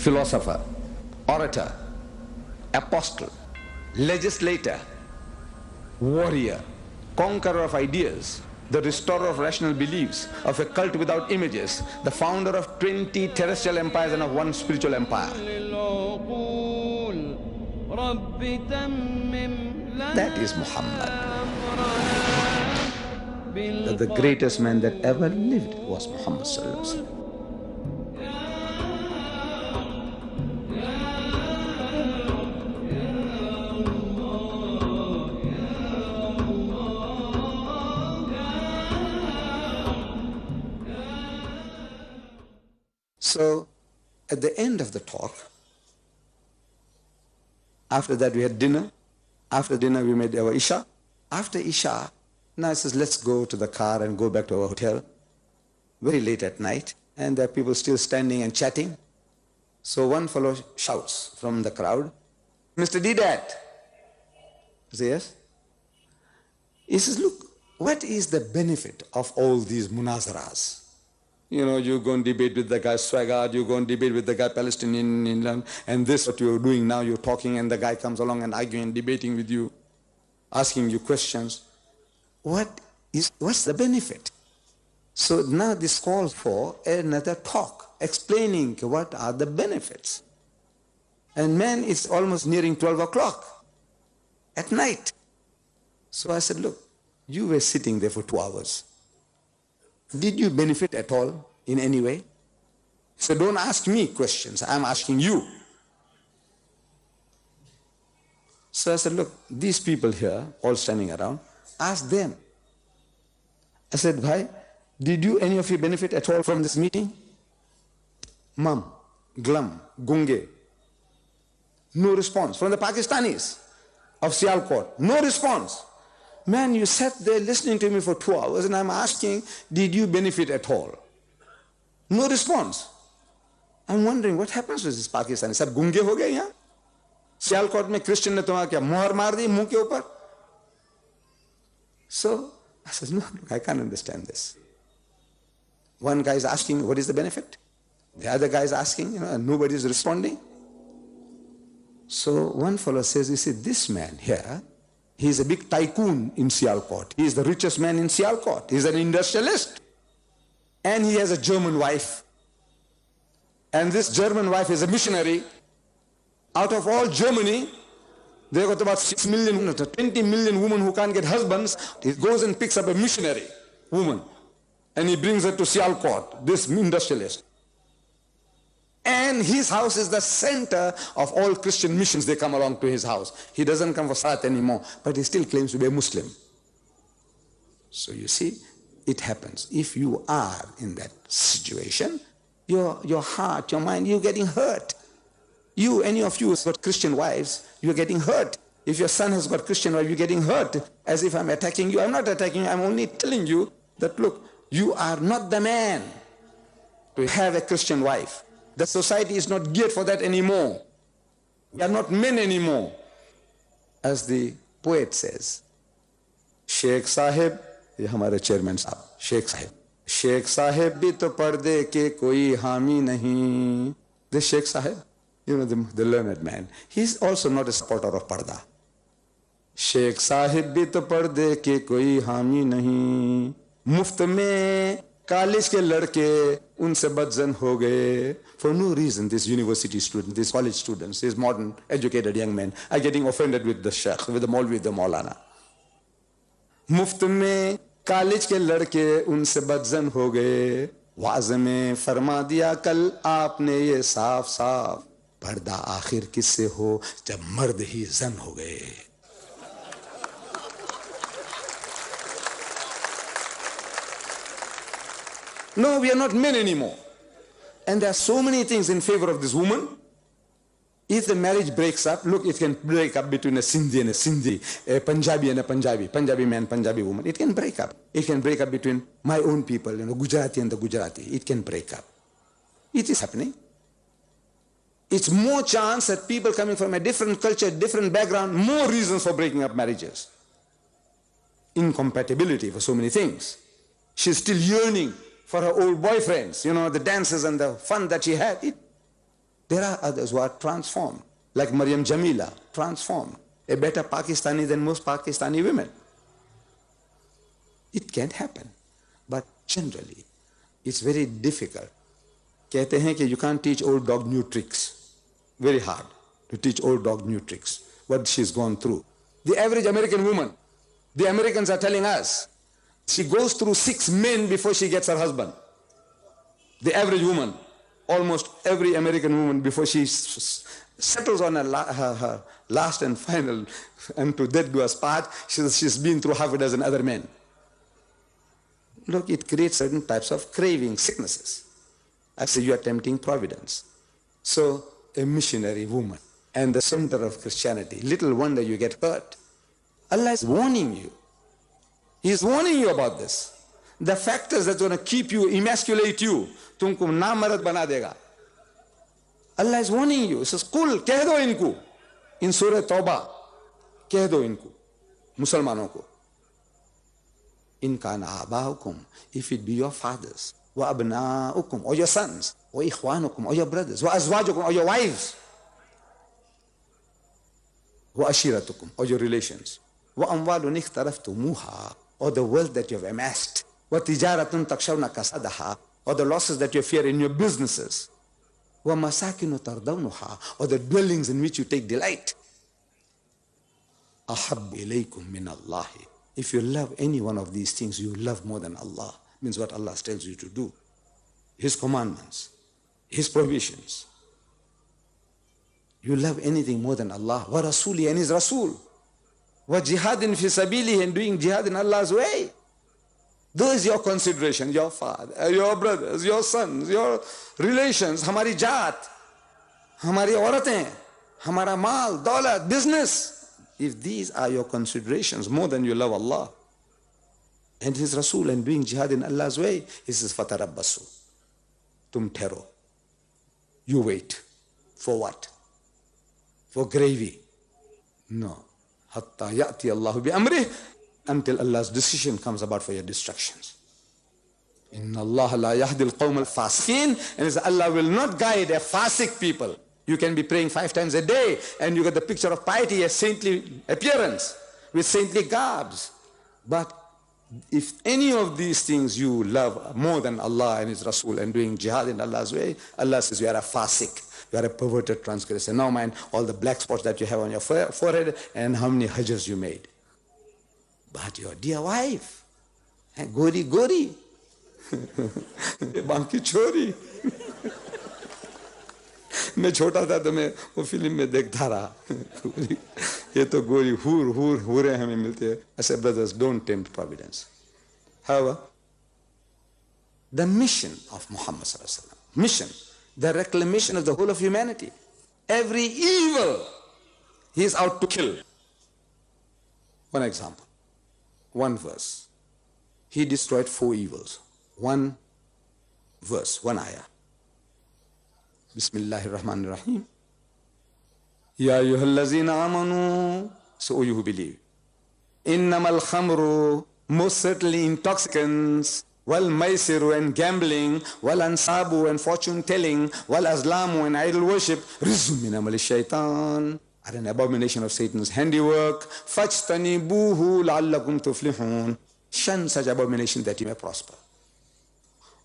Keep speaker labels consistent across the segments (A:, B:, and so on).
A: philosopher, orator, apostle, legislator, warrior, conqueror of ideas, the restorer of rational beliefs, of a cult without images, the founder of 20 terrestrial empires and of one spiritual empire. That is Muhammad. That the greatest man that ever lived was Muhammad sallallahu alaihi wasallam. So, at the end of the talk, after that we had dinner. After dinner we made our Isha. After Isha, now I says, let's go to the car and go back to our hotel. Very late at night, and there are people still standing and chatting. So one fellow shouts from the crowd, Mr. Deedat. I say, yes? He says, look, what is the benefit of all these munazaras? You know, you go and debate with the guy Swaggart, you go and debate with the guy Palestinian in England, and this what you're doing now, you're talking and the guy comes along and arguing and debating with you, asking you questions. What's the benefit? So now this calls for another talk, explaining what are the benefits. And man, it's almost nearing 12 o'clock at night. So I said, look, you were sitting there for 2 hours. Did you benefit at all in any way? So don't ask me questions, I'm asking you. So I said, look, these people here, all standing around, ask them. I said, bhai, did you any of you benefit at all from this meeting? Mum, glum, gunge. No response. From the Pakistanis of Sialkot, no response. Man, you sat there listening to me for 2 hours and I'm asking, did you benefit at all? No response. I'm wondering what happens with this Pakistani. Sab gunge ho gaye yahan? Sialkot mein Christian ne tumhara kya mohar maar di muh ke upar? So I said, no, look, I can't understand this. One guy is asking, what is the benefit? The other guy is asking, and nobody is responding. So one fellow says, you see, this man here, he is a big tycoon in Sialkot. He is the richest man in Sialkot. He is an industrialist. And he has a German wife. And this German wife is a missionary. Out of all Germany, they got about 6 million, 20 million women who can't get husbands. He goes and picks up a missionary woman. And he brings her to Sialkot, this industrialist. And his house is the center of all Christian missions. They come along to his house. He doesn't come for Salat anymore, but he still claims to be a Muslim. So you see, it happens. If you are in that situation, your heart, your mind, you're getting hurt. Any of you who's got Christian wives, you're getting hurt. If your son has got Christian wife, you're getting hurt. As if I'm attacking you. I'm not attacking you. I'm only telling you that, look, you are not the man to have a Christian wife. The society is not geared for that anymore. We are not men anymore. As the poet says, Sheikh Sahib, ye hamare chairman sahab, Sheikh Sahib. Sheikh Sahib bhi to parde ke koi hami nahi. This Sheikh Sahib, the learned man, he's also not a supporter of parda. Sheikh Sahib bhi to parde ke koi hami nahi. Muft mein college ke ladke unse badzan ho gaye. For no reason, these university students, these college students, these modern educated young men are getting offended with the sheikh, with the Maulvi, with the Maulana. Muft mein college ke ladke unse badzan ho gaye. Was में फरमा दिया कल आपने ये साफ साफ, पर्दा आखिर किससे हो जब मर्द ही जन हो गए. No, we are not men anymore. And there are so many things in favor of this woman. If the marriage breaks up, look, it can break up between a Sindhi and a Sindhi, a Punjabi and a Punjabi, Punjabi man, Punjabi woman. It can break up. It can break up between my own people, Gujarati and the Gujarati. It can break up. It is happening. It's more chance that people coming from a different culture, different background, more reasons for breaking up marriages. Incompatibility for so many things. She's still yearning for her old boyfriends, the dances and the fun that she had. There are others who are transformed, like Maryam Jamila, transformed, a better Pakistani than most Pakistani women. It can happen, but generally, it's very difficult. कहते हैं कि you can't teach old dog new tricks. Very hard to teach old dog new tricks. What she's gone through. The average American woman, the Americans are telling us, she goes through 6 men before she gets her husband. The average woman, almost every American woman, before she settles on her last and final, and to death do us part, she's been through half a dozen other men. Look, it creates certain types of craving, sicknesses. I say you are tempting providence. So, a missionary woman and the center of Christianity, little wonder you get hurt. Allah is warning you. He is warning you about this. The factors that's going to keep you, emasculate you, तुमको नामर्द बना देगा. Allah is warning you. He says, "Kul, कह दो इनको." In Surah Tawbah, कह दो इनको, मुसलमानों को. In kana abahukum, if it be your fathers, wa abnaukum, or your sons, wa ikhwanukum, or your brothers, wa azwajukum, or your wives, wa ashiratukum, or your relations, wa amwalun ikhtaraftumuha, or the wealth that you have amassed, wa tijaratun takshawna kasadaha, or the losses that you fear in your businesses, wa masakinu tardawnuha, or the dwellings in which you take delight. Ahabbu ilaykum min Allahi. If you love any one of these things, you love more than Allah. Means what Allah tells you to do. His commandments, His provisions. You love anything more than Allah. Wa Rasuli, and His Rasul. Wa jihadin fi sabili, and doing jihad in Allah's way. Those your consideration, your father, your brothers, your sons, your relations, hamari jaat, hamari auratein, hamara mal, daulat, business. If these are your considerations more than you love Allah and His Rasul and doing jihad in Allah's way, He says, "Fatarabbasu." Tum thero. You wait. For what? For gravy? No. Hatta ya'ti Allahu bi amrih, until Allah's decision comes about for your destructions. Inna Allah la yahdi al-qawm al-fasiqin, and Allah will not guide a fasiq people. You can be praying 5 times a day and you get the picture of piety, a saintly appearance with saintly garbs. But if any of these things you love more than Allah and His Rasul and doing jihad in Allah's way, Allah says you are a fasiq, you are a perverted transgressor. Now mind all the black spots that you have on your forehead and how many hajjs you made. But your dear wife, gori gori, banki chori. मैं छोटा था तो मैं वो film में देखता रहा ये तो गोरी हूरे हमें मिलते हैं. I said, brothers, don't tempt providence. However, the mission of Muhammad sallallahu alaihi wasallam, mission, the reclamation of the whole of humanity, every evil he is out to kill. One example, one verse, he destroyed 4 evils. One verse, one ayah. Bismillahir Rahmanir Rahim. Ya ayyuhallazina amanu, so you who believe. Innamal khamru, most certainly intoxicants, wal maisiru and gambling, wal ansabu and fortune telling, wal azlamu and idol worship, rizum min amali shaitan, are an abomination of Satan's handiwork. Fajtanibuhu la'allakum tuflihun. Shun such abomination that you may prosper.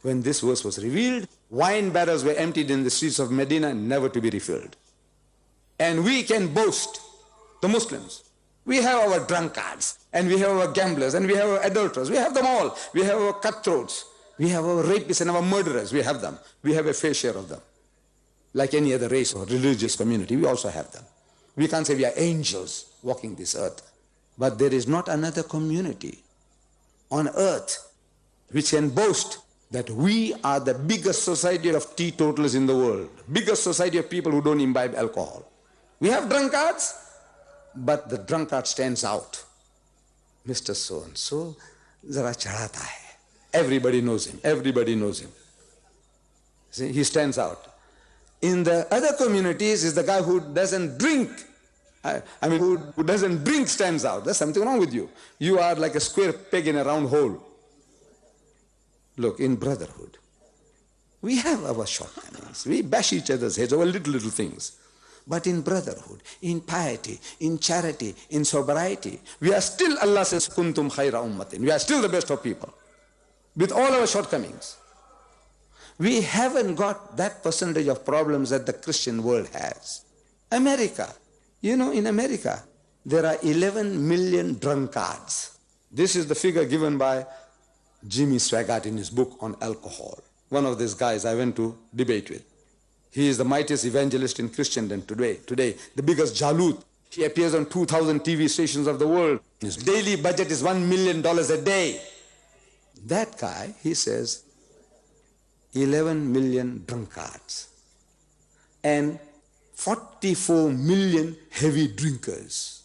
A: When this verse was revealed, wine barrels were emptied in the streets of Medina, never to be refilled. And we can boast, the Muslims, we have our drunkards, and we have our gamblers, and we have our adulterers, we have them all. We have our cutthroats, we have our rapists and our murderers, we have them. We have a fair share of them. Like any other race or religious community, we also have them. We can't say we are angels walking this earth. But there is not another community on earth which can boast that we are the biggest society of teetotalers in the world, biggest society of people who don't imbibe alcohol. We have drunkards, but the drunkard stands out. Mr. So-and-so, zara chadhata hai. Everybody knows him, everybody knows him. See, he stands out. In the other communities is the guy who doesn't drink. Who doesn't drink stands out. There's something wrong with you. You are like a square peg in a round hole. Look, in brotherhood, We have our shortcomings. We bash each other's heads over little things. But in brotherhood, in piety, in charity, in sobriety, we are still, Allah says, kuntum khayra ummatin. We are still the best of people. With all our shortcomings. We haven't got that percentage of problems that the Christian world has. America. You know, in America, there are 11 million drunkards. This is the figure given by Jimmy Swaggart in his book on alcohol. One of these guys I went to debate with. He is the mightiest evangelist in Christendom today, the biggest Jalut. He appears on 2,000 TV stations of the world. His daily budget is $1 million a day. That guy, he says, 11 million drunkards and 44 million heavy drinkers.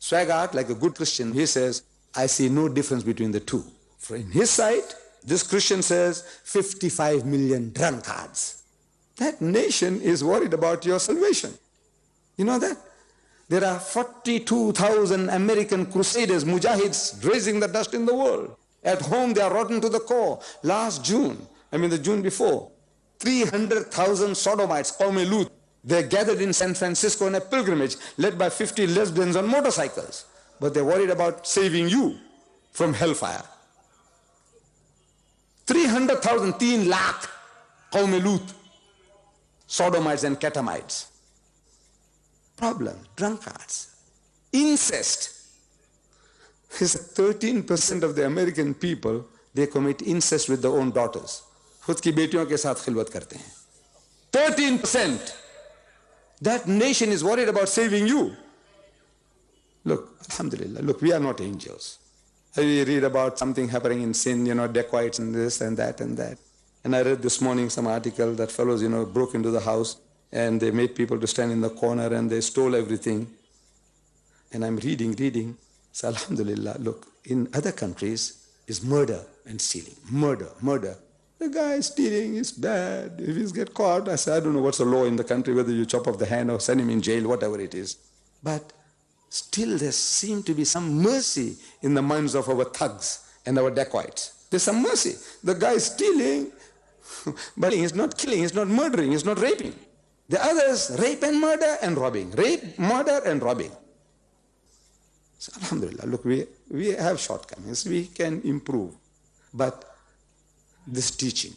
A: Swaggart, like a good Christian, he says, I see no difference between the two. From his side, this Christian says 55 million drunkards. That nation is worried about your salvation. You know that? There are 42,000 American crusaders, mujahids, raising the dust in the world. At home, they are rotten to the core. Last June, the June before, 300,000 sodomites, Qawm Lut, they gathered in San Francisco on a pilgrimage led by 50 lesbians on motorcycles. But they're worried about saving you from hellfire. 300,000, 3 lakh, Qawm Lut, sodomites and catamites. Problem, drunkards, incest. 13% of the American people, they commit incest with their own daughters. खुद की बेटियों के साथ खिलवत करते हैं. 13%. That nation is worried about saving you. Look, alhamdulillah, look, we are not angels. We read about something happening in sin, dacoits and this and that and that. And I read this morning some article that fellows, broke into the house and they made people to stand in the corner and they stole everything. And I'm reading. So alhamdulillah, look, in other countries is murder and stealing. Murder. The guy stealing is bad. If he's get caught, I say, I don't know what's the law in the country, whether you chop off the hand or send him in jail, whatever it is. But still there seems to be some mercy in the minds of our thugs and our dacoits. There's some mercy. The guy is stealing, but he's not killing, he's not murdering, he's not raping. The others, rape and murder and robbing. Rape, murder and robbing. So alhamdulillah, look, we have shortcomings, we can improve. But this teaching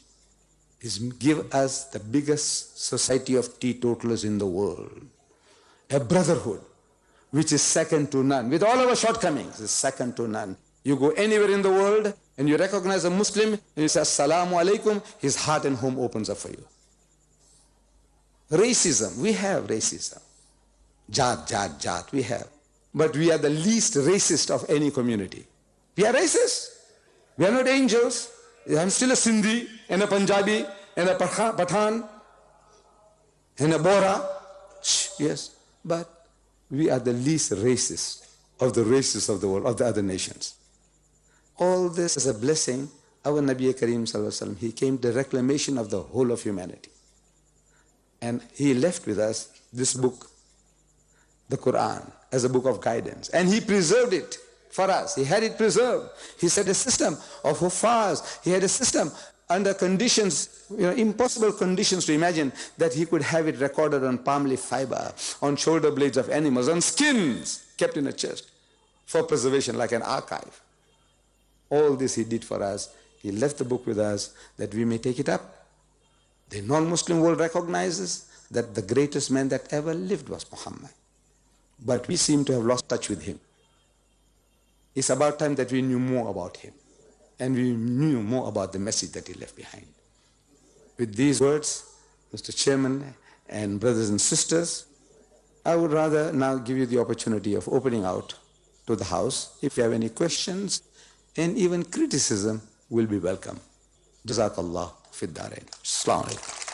A: is give us the biggest society of teetotalers in the world. A brotherhood which is second to none. With all our shortcomings, is second to none. You go anywhere in the world and you recognize a Muslim and you say Assalamu alaikum, his heart and home opens up for you. Racism, we have racism. Jat, we have. But we are the least racist of any community. We are racist. We are not angels. I'm still a Sindhi and a Punjabi and a Pathan and a Bora. Yes, but we are the least racist of the races of the world, of the other nations. All this is a blessing. Our Nabi Kareem Sallallahu Alaihi Wasallam, he came to reclamation of the whole of humanity. And he left with us this book, the Quran, as a book of guidance. And he preserved it for us. He had it preserved. He set a system of huffaz. He had a system under conditions, impossible conditions to imagine, that he could have it recorded on palm leaf fiber, on shoulder blades of animals, on skins, kept in a chest for preservation like an archive. All this he did for us. He left the book with us that we may take it up. The non-Muslim world recognizes that the greatest man that ever lived was Muhammad. But we seem to have lost touch with him. It's about time that we knew more about him. And we knew more about the message that he left behind. With these words, Mr. Chairman and brothers and sisters, I would rather now give you the opportunity of opening out to the house. If you have any questions and even criticism will be welcome. Jazakallah fi ddarain. Assalamu alaikum.